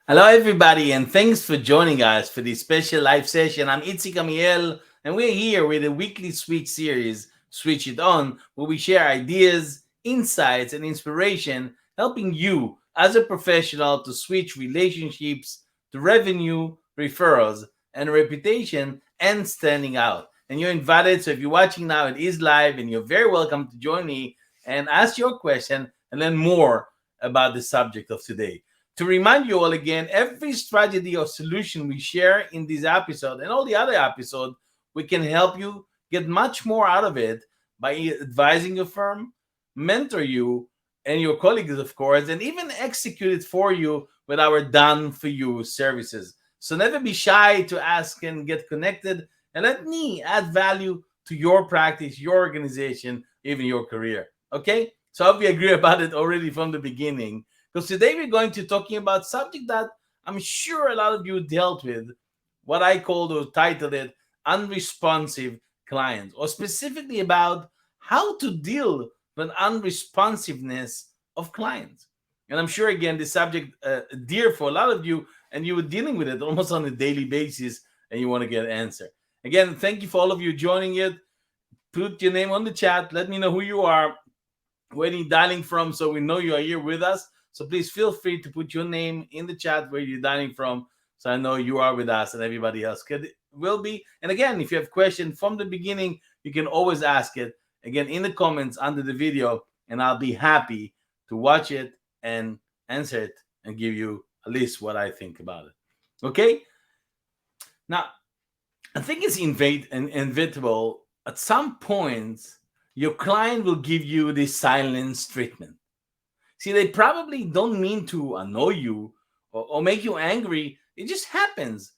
Hello, everybody, and thanks for joining us for this special live session. I'm Itzik Amiel, and we're here with a weekly Switch series, Switch It On, where we share ideas, insights, and inspiration, helping you as a professional to switch relationships to revenue, referrals, and reputation, and standing out. And you're invited, so if you're watching now, it is live, and you're very welcome to join me and ask your question and learn more about the subject of today. To remind you all again, every strategy or solution we share in this episode and all the other episodes, we can help you get much more out of it by advising your firm, mentor you and your colleagues, of course, and even execute it for you with our done for you services. So never be shy to ask and get connected, and let me add value to your practice, your organization, even your career. Okay? So I hope you agree about it already from the beginning, because today we're going to talking about subject that I'm sure a lot of you dealt with, what I called or titled it unresponsive clients, or specifically about how to deal with unresponsiveness of clients. And I'm sure again this subject dear for a lot of you, and you were dealing with it almost on a daily basis, and you want to get an answer. Again, thank you for all of you joining it. Put your name on the chat. Let me know who you are, where you're dialing from, so we know you are here with us. So please feel free to put your name in the chat where you're dialing from, so I know you are with us and everybody else will be. And again, if you have questions from the beginning, you can always ask it again in the comments under the video, and I'll be happy to watch it and answer it and give you at least what I think about it. Okay? Now, I think it's inevitable at some point your client will give you this silence treatment. See, they probably don't mean to annoy you or make you angry. It just happens.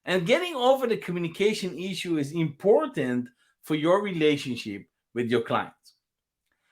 And getting over the communication issue is important for your relationship with your clients.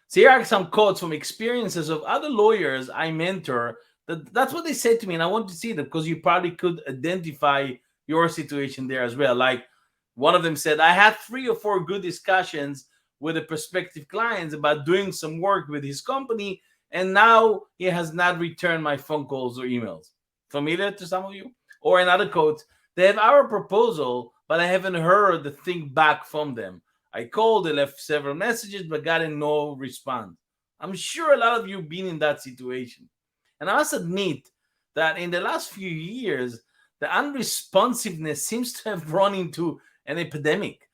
So here are some quotes from experiences of other lawyers I mentor. That's what they said to me, and I want to see them because you probably could identify your situation there as well. Like one of them said, I had 3 or 4 good discussions with the prospective clients about doing some work with his company, and now he has not returned my phone calls or emails. Familiar to some of you? Or another quote, they have our proposal, but I haven't heard the thing back from them. I called, they left several messages, but got no response. I'm sure a lot of you have been in that situation. And I must admit that in the last few years, the unresponsiveness seems to have run into an epidemic.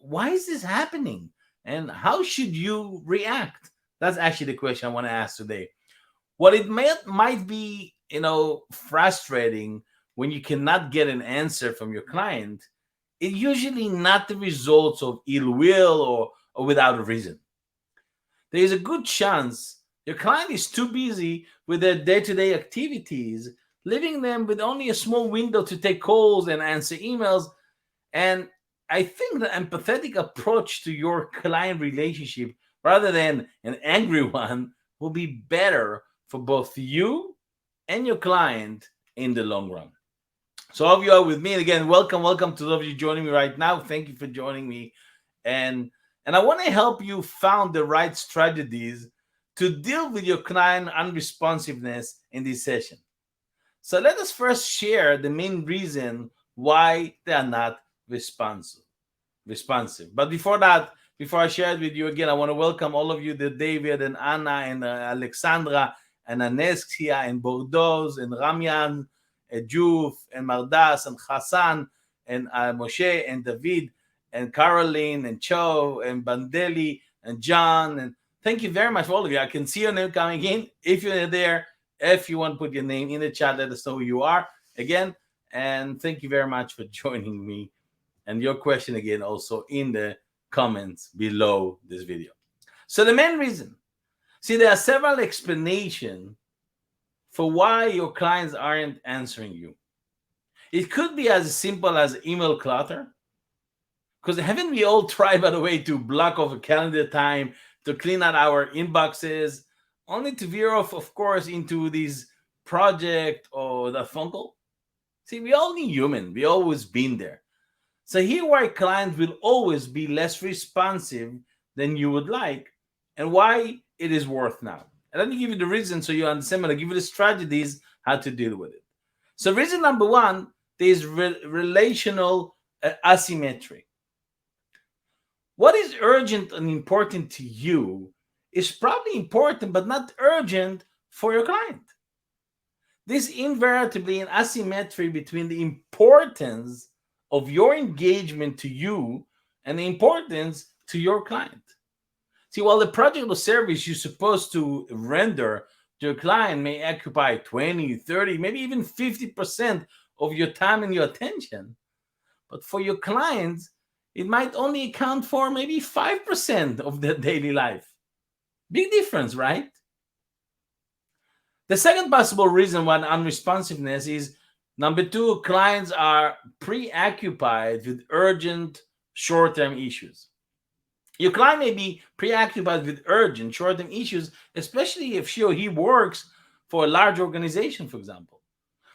Why is this happening? And how should you react? That's actually the question I want to ask today. What it might be, frustrating when you cannot get an answer from your client, it's usually not the results of ill will or without a reason. There is a good chance your client is too busy with their day-to-day activities, leaving them with only a small window to take calls and answer emails. And I think the empathetic approach to your client relationship rather than an angry one will be better for both you and your client in the long run. So all of you are with me, and again, welcome to those of you joining me right now. Thank you for joining me, and I want to help you find the right strategies to deal with your client unresponsiveness in this session. So let us first share the main reason why they are not responsive. But before that, before I share it with you again, I want to welcome all of you, the David and Anna and Alexandra and Anesksia and Bordeaux and Ramyan and Juf and Mardas and Hassan and Moshe and David and Caroline and Cho and Bandeli and John. And thank you very much for all of you. I can see your name coming in. If you're there, if you want to put your name in the chat, let us know who you are again. And thank you very much for joining me. And your question again also in the comments below this video. So the main reason, see, there are several explanations for why your clients aren't answering you. It could be as simple as email clutter, because haven't we all tried, by the way, to block off a calendar time to clean out our inboxes, only to veer off, of course, into this project or the phone call? See, we all need human. We always been there. So here why clients will always be less responsive than you would like, and why it is worth now. And let me give you the reason so you understand, and I'll give you the strategies how to deal with it. So reason number one, there is relational asymmetry. What is urgent and important to you is probably important but not urgent for your client. This invariably an asymmetry between the importance of your engagement to you and the importance to your client. See, while the project or service you're supposed to render to your client may occupy 20, 30, maybe even 50% of your time and your attention, but for your clients, it might only account for maybe 5% of their daily life. Big difference, right? The second possible reason why unresponsiveness is number two, clients are preoccupied with urgent short term issues. Your client may be preoccupied with urgent short term issues, especially if she or he works for a large organization, for example.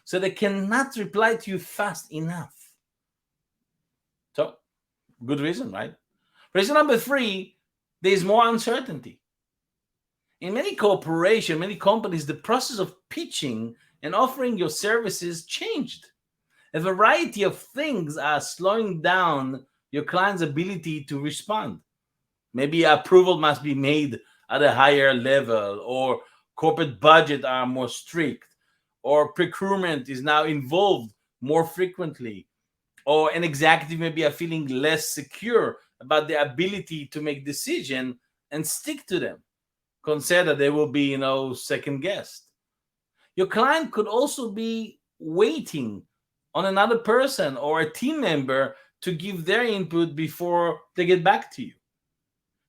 So they cannot reply to you fast enough. So, good reason, right? Reason number three, there's more uncertainty. In many corporations, many companies, the process of pitching and offering your services changed. A variety of things are slowing down your client's ability to respond. Maybe approval must be made at a higher level, or corporate budget are more strict, or procurement is now involved more frequently, or an executive maybe are feeling less secure about the ability to make decision and stick to them. Consider they will be, second guessed. Your client could also be waiting on another person or a team member to give their input before they get back to you.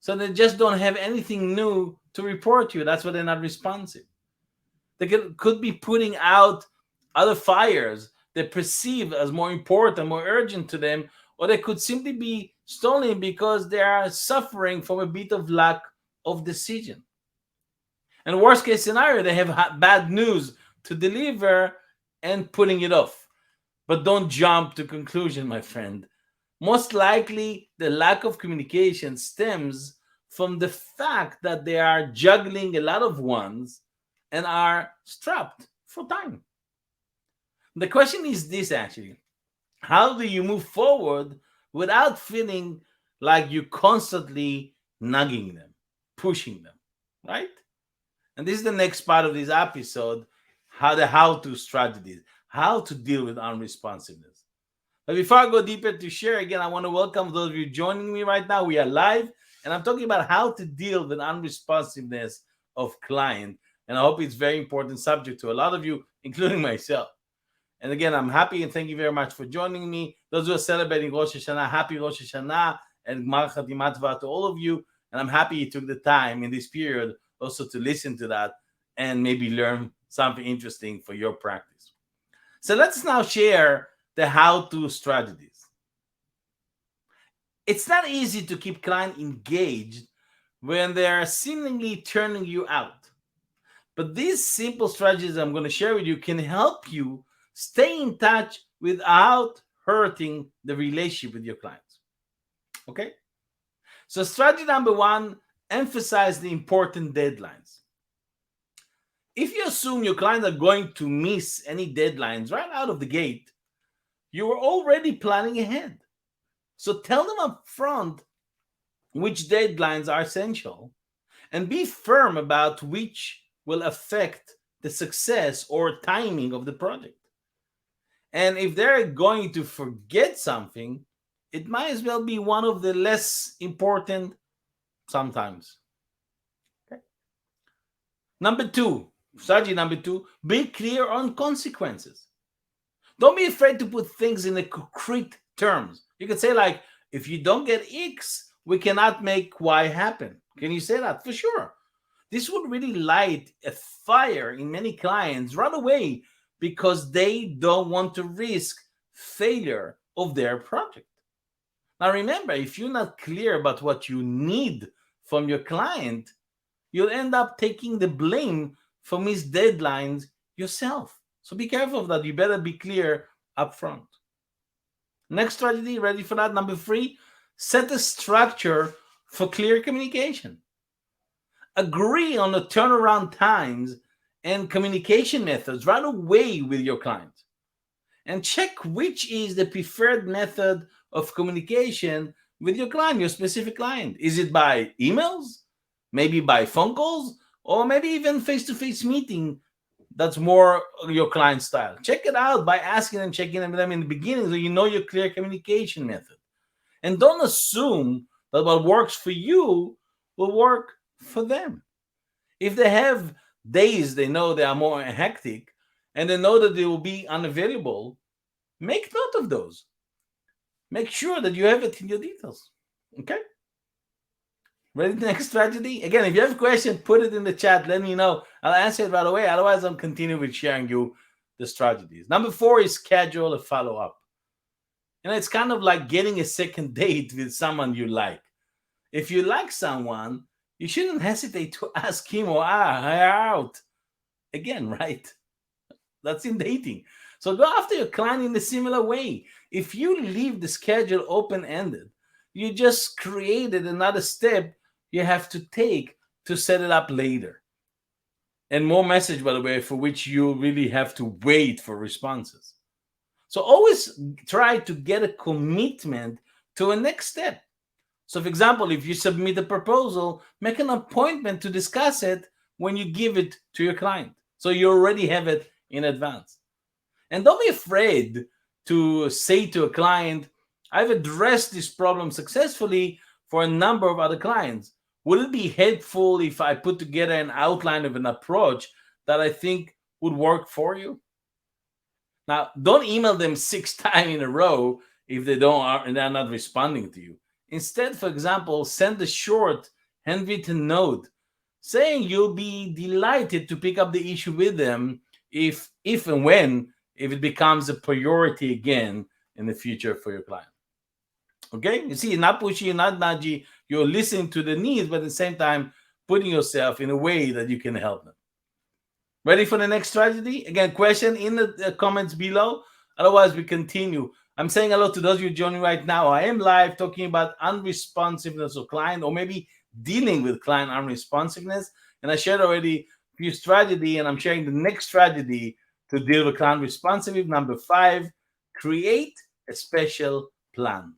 So they just don't have anything new to report to you. That's why they're not responsive. They could be putting out other fires they perceive as more important, more urgent to them, or they could simply be stalling because they are suffering from a bit of lack of decision. And worst case scenario, they have bad news to deliver and putting it off. But don't jump to conclusion, my friend. Most likely, the lack of communication stems from the fact that they are juggling a lot of ones and are strapped for time. The question is this actually: how do you move forward without feeling like you're constantly nagging them, pushing them, right? And this is the next part of this episode: how-to strategies, how to deal with unresponsiveness. But before I go deeper to share again, I want to welcome those of you joining me right now. We are live, and I'm talking about how to deal with unresponsiveness of client. And I hope it's a very important subject to a lot of you, including myself. And again, I'm happy and thank you very much for joining me. Those who are celebrating Rosh Hashanah, happy Rosh Hashanah and Gmar Chatimat Tova to all of you. And I'm happy you took the time in this period also to listen to that and maybe learn something interesting for your practice. So let's now share the how-to strategies. It's not easy to keep client engaged when they are seemingly turning you out. But these simple strategies I'm going to share with you can help you stay in touch without hurting the relationship with your clients. Okay? So strategy number one, emphasize the important deadlines. If you assume your clients are going to miss any deadlines right out of the gate, you are already planning ahead. So tell them up front which deadlines are essential and be firm about which will affect the success or timing of the project. And if they're going to forget something, it might as well be one of the less important sometimes. Okay. Strategy number two, be clear on consequences. Don't be afraid to put things in a concrete terms. You can say like, if you don't get X, we cannot make Y happen. Can you say that? For sure. This would really light a fire in many clients right away because they don't want to risk failure of their project. Now remember, if you're not clear about what you need from your client, you'll end up taking the blame for missed deadlines yourself. So be careful of that. You better be clear up front. Next strategy, ready for that? Number three, set a structure for clear communication. Agree on the turnaround times and communication methods right away with your client. and check which is the preferred method of communication with your client, your specific client. Is it by emails, maybe by phone calls, or maybe even face-to-face meeting? That's more your client style. Check it out by asking them, checking them in the beginning, so you know your clear communication method. And don't assume that what works for you will work for them. If they have days they know they are more hectic and they know that they will be unavailable, make note of those. Make sure that you have it in your details. Okay? Ready for the next strategy? Again, if you have a question, put it in the chat. Let me know. I'll answer it right away. Otherwise, I'll continue with sharing you the strategies. Number 4 is schedule a follow-up. It's kind of like getting a second date with someone you like. If you like someone, you shouldn't hesitate to ask him or her out again, right? That's in dating. So go after your client in a similar way. If you leave the schedule open-ended, you just created another step you have to take to set it up later. And more message, by the way, for which you really have to wait for responses. So always try to get a commitment to a next step. So, for example, if you submit a proposal, make an appointment to discuss it when you give it to your client. So you already have it in advance. And don't be afraid to say to a client, I've addressed this problem successfully for a number of other clients. Would it be helpful if I put together an outline of an approach that I think would work for you? Now, don't email them 6 times in a row if they're not responding to you. Instead, for example, send a short handwritten note saying you'll be delighted to pick up the issue with them if and when it becomes a priority again in the future for your client. Okay? You see, you're not pushy, you're not nudgy, you're listening to the needs, but at the same time, putting yourself in a way that you can help them. Ready for the next strategy? Again, question in the comments below. Otherwise, we continue. I'm saying hello to those of you joining right now. I am live talking about unresponsiveness of client, or maybe dealing with client unresponsiveness. And I shared already a few strategies, and I'm sharing the next strategy to deal with client responsive. Number 5, create a special plan.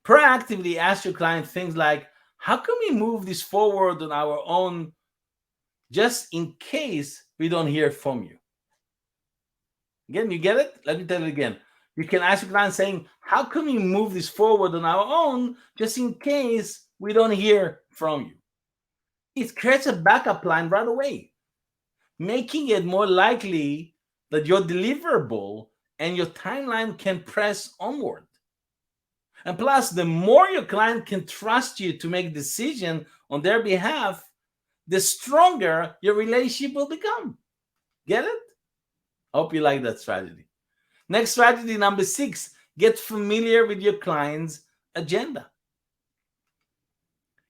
Proactively ask your client things like, how can we move this forward on our own just in case we don't hear from you? Again, you get it? Let me tell you again. You can ask your client saying, how can we move this forward on our own just in case we don't hear from you? It creates a backup plan right away, making it more likely that your deliverable and your timeline can press onward. And plus, the more your client can trust you to make a decision on their behalf, the stronger your relationship will become. Get it? I hope you like that strategy. Next strategy, number 6, get familiar with your client's agenda.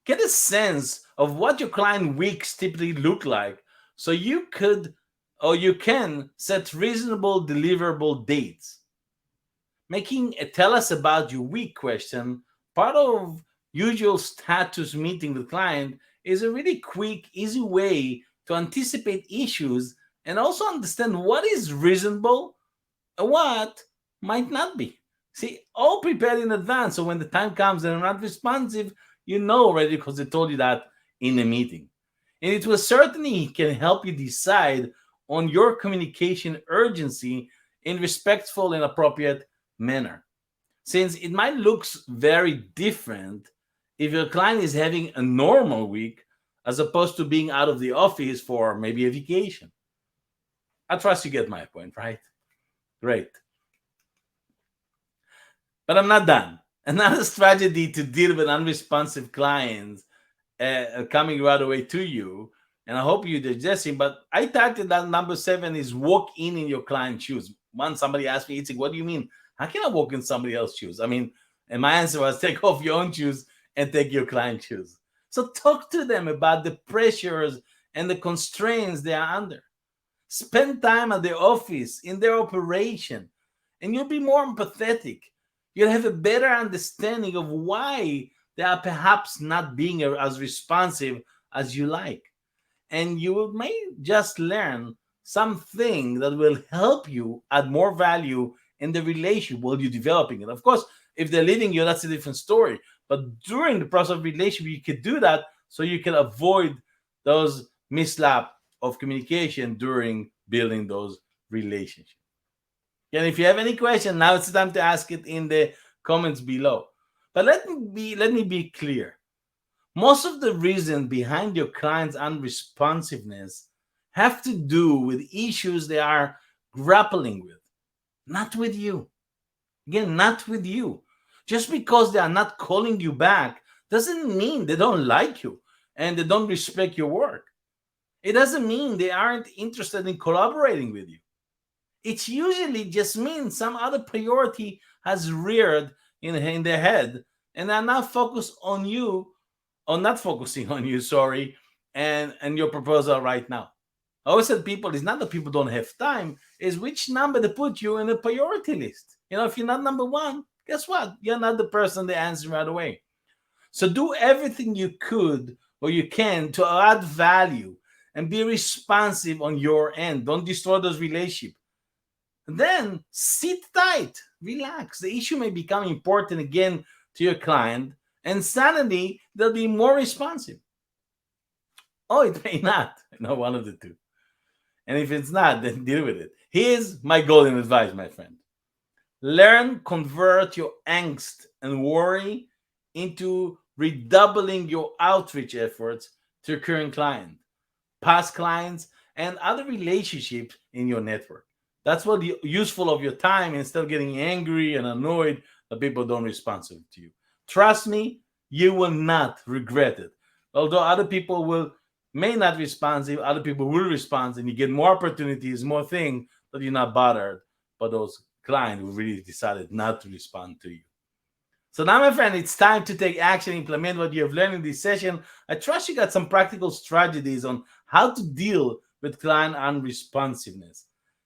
Get a sense of what your client weeks typically look like so you can set reasonable deliverable dates. Making a tell us about your week question part of usual status meeting with client is a really quick, easy way to anticipate issues and also understand what is reasonable and what might not be. See, all prepared in advance, so when the time comes and I'm not responsive, you know already because they told you that in the meeting. And it will certainly can help you decide on your communication urgency in respectful and appropriate manner. Since it might look very different if your client is having a normal week as opposed to being out of the office for maybe a vacation. I trust you get my point, right? Great. But I'm not done. Another strategy to deal with unresponsive clients coming right away to you, and I hope you're digesting, but I titled that number 7 is walk in your client's shoes. Once somebody asked me, Itzik, what do you mean? How can I walk in somebody else's shoes? I mean, and my answer was take off your own shoes and take your client's shoes. So talk to them about the pressures and the constraints they are under. Spend time at the office, in their operation, and you'll be more empathetic. You'll have a better understanding of why they are perhaps not being as responsive as you like. And you may just learn something that will help you add more value in the relationship while you're developing it. Of course, if they're leaving you, that's a different story. But during the process of relationship, you could do that so you can avoid those mislap of communication during building those relationships. And if you have any question, now it's time to ask it in the comments below. But let me be clear. Most of the reason behind your client's unresponsiveness have to do with issues they are grappling with, not with you. Again, not with you. Just because they are not calling you back doesn't mean they don't like you and they don't respect your work. It doesn't mean they aren't interested in collaborating with you. It usually just means some other priority has reared in their head and they're not focused on you, or not focusing on you, sorry, and your proposal right now. I always said people, it's not that people don't have time, is which number to put you in the priority list. If you're not number one, guess what? You're not the person they answer right away. So do everything you could or you can to add value and be responsive on your end. Don't destroy those relationships. Then sit tight, relax. The issue may become important again to your client, and suddenly they'll be more responsive. Oh, it may not. One of the two. And if it's not, then deal with it. Here's my golden advice, my friend. Convert your angst and worry into redoubling your outreach efforts to your current client, past clients, and other relationships in your network. That's what useful of your time instead of getting angry and annoyed that people don't respond to you. Trust me, you will not regret it. Although other people may not respond, other people will respond, and you get more opportunities, more things that you're not bothered by those clients who really decided not to respond to you. So now, my friend, it's time to take action, implement what you have learned in this session. I trust you got some practical strategies on how to deal with client unresponsiveness.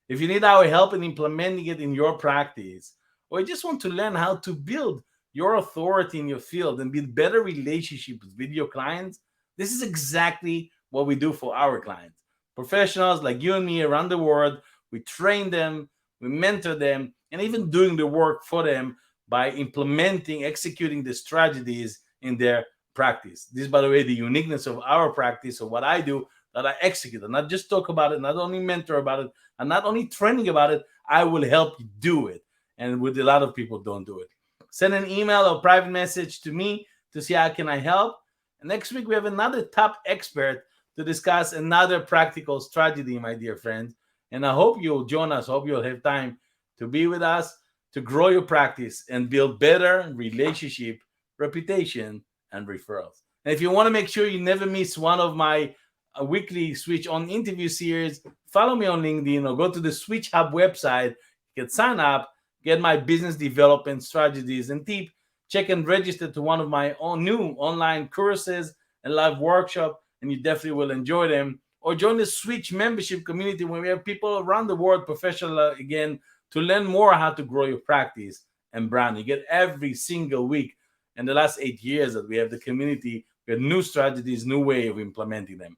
If you need our help in implementing it in your practice, or you just want to learn how to build your authority in your field and build better relationships with your clients, this is exactly what we do for our clients. Professionals like you and me around the world, we train them, we mentor them, and even doing the work for them by executing the strategies in their practice. This, by the way, the uniqueness of our practice, of what I do, that I execute, and not just talk about it, not only mentor about it, and not only training about it, I will help you do it. And with a lot of people don't do it. Send an email or private message to me to see how can I help. And next week, we have another top expert to discuss another practical strategy, my dear friends. And I hope you'll join us. I hope you'll have time to be with us, to grow your practice and build better relationship, reputation, and referrals. And if you want to make sure you never miss one of my weekly Switch On interview series, follow me on LinkedIn or go to the Switch Hub website. You can sign up, get my business development strategies and tips. Check and register to one of my own new online courses and live workshop, and you definitely will enjoy them. Or join the Switch membership community where we have people around the world, professional again, to learn more how to grow your practice and brand. You get every single week in the last 8 years that we have the community, we have new strategies, new way of implementing them.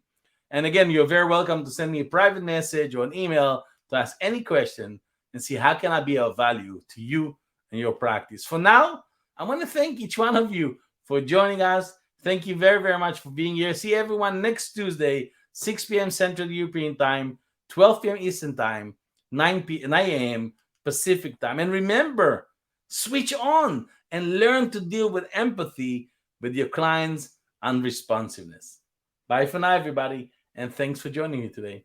And again, you're very welcome to send me a private message or an email to ask any question and see how can I be of value to you and your practice. For now, I want to thank each one of you for joining us. Thank you very, very much for being here. See everyone next Tuesday, 6 p.m. Central European Time, 12 p.m. Eastern Time, 9 a.m. Pacific Time. And remember, switch on and learn to deal with empathy with your clients' unresponsiveness. Bye for now, everybody, and thanks for joining me today.